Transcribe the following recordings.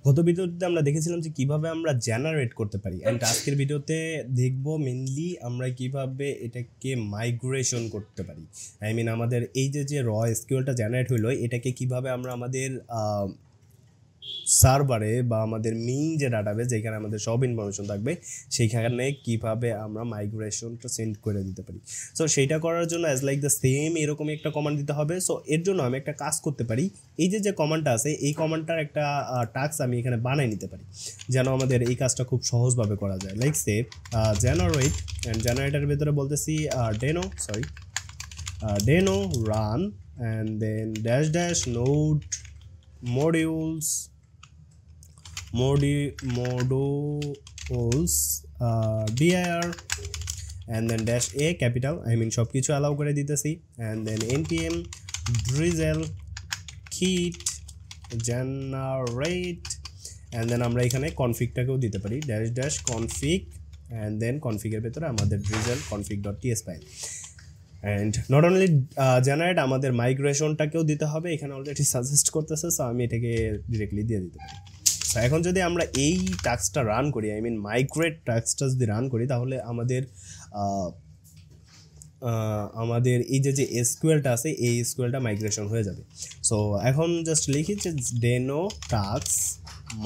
গত ভিডিওতে আমরা দেখেছিলাম যে কিভাবে আমরা জেনারেট করতে পারি, অ্যান্ড আজকের ভিডিওতে দেখব মেনলি আমরা কিভাবে এটাকে মাইগ্রেশন করতে পারি। আই মিন আমাদের এই যে র এসকিউএলটা জেনারেট হইলো, এটাকে কিভাবে আমরা আমাদের সার্ভারে বা আমাদের মেইন যে ডাটাবেস যেখানে আমাদের সব ইনফরমেশন থাকবে সেইখানে কিভাবে আমরা মাইগ্রেশনটা সেন্ড করে দিতে পারি। সো সেইটা করার জন্য অ্যাজ লাইক দ্য সেম এরকমই একটা কমান্ড দিতে হবে। সো এর জন্য আমি একটা কাজ করতে পারি, এই যে কমান্ডটা আছে এই কমান্ডটার একটা টাস্ক আমি এখানে বানাই নিতে পারি যেন আমাদের এই কাজটা খুব সহজভাবে করা যায়। লাইক সে জেনারেট, অ্যান্ড জেনারেটারের ভেতরে বলতেছি Deno run and then dash dash node modules dir and then dash a capital, I mean সব কিছু অ্যালাউ করে দিতেছি, and then npm drizzle kit generate, and then আমরা এখানে কনফিগটাকেও দিতে পারি dash dash config, and then config এর ভেতরে আমাদের drizzle config.ts file. And not only generate, আমাদের মাইগ্রেশনটাকেও দিতে হবে, এখানে অলরেডি সাজেস্ট করতেছে, সো আমি এটাকে ডিরেক্টলি দিয়ে দিতে পারি। সো এখন যদি আমরা এই টাস্কটা রান করি, আই মিন মাইগ্রেট টাস্কটা যদি রান করি, তাহলে আমাদের এই যে এসকিউএলটা আছে এই এসকিউএলটা মাইগ্রেশন হয়ে যাবে। সো এখন জাস্ট লিখি যে Deno task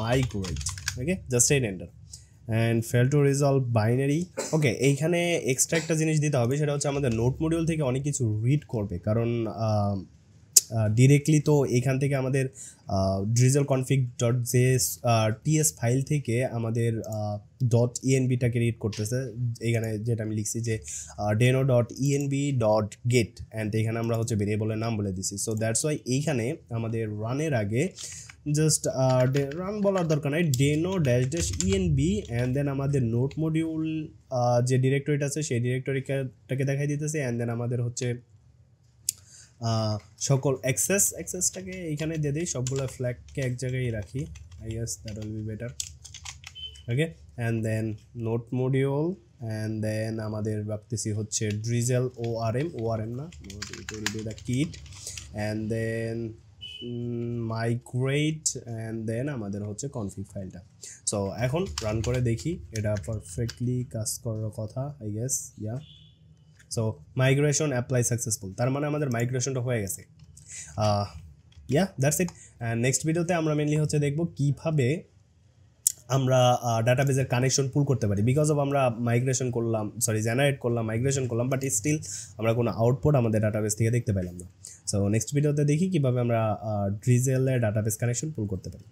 migrate, okay, just hit enter and fail to resolve binary. Okay, এইখানে এক্সট্রা একটা জিনিস দিতে হবে, সেটা হচ্ছে আমাদের নোট মডিউল থেকে অনেক কিছু রিড করবে, কারণ ডিরেক্টলি তো এখান থেকে আমাদের drizzle config.ts ফাইল থেকে আমাদের .env-টাকে রিড করতেছে। এখানে যেটা আমি লিখছি যে deno.env.get, অ্যান্ড এখানে আমরা হচ্ছে ভেরিয়েবলের নাম বলে দিছি। সো দ্যাটস ওয়াই এইখানে আমাদের রানের আগে জাস্ট রান বলার দরকার নাই, Deno dash dash env, and then আমাদের নোট মডিউল যে ডিরেক্টরিটা আছে সেই ডিরেক্টরিটাকে দেখাই দিতেছে, অ্যান্ড দেন আমাদের হচ্ছে সকল অ্যাক্সেসটাকে এইখানে দিয়ে দিই, সবগুলো ফ্ল্যাগকে এক জায়গায় রাখি, I guess that will be better. Okay, and then note module, and then আমাদের ভাবতেছি হচ্ছে drizzle orm না, the kit, and then migrate, and then আমাদের হচ্ছে কনফিগ ফাইলটা। সো এখন রান করে দেখি, এটা পারফেক্টলি কাজ করার কথা, I guess, yeah. So migration apply successful, তার মানে আমাদের মাইগ্রেশনটা হয়ে গেছে। ইয়া, দ্যাটস ইট। অ্যান্ড নেক্সট ভিডিওতে আমরা মেনলি হচ্ছে দেখব কীভাবে আমরা ডাটাবেজের কানেকশন পুল করতে পারি, বিকজ অফ আমরা জেনারেট করলাম, মাইগ্রেশন করলাম, বাট স্টিল আমরা কোনো আউটপুট আমাদের ডাটাবেজ থেকে দেখতে পেলাম না। সো নেক্সট ভিডিওতে দেখি কীভাবে আমরা drizzle ডাটাবেজ কানেকশন পুল করতে পারি।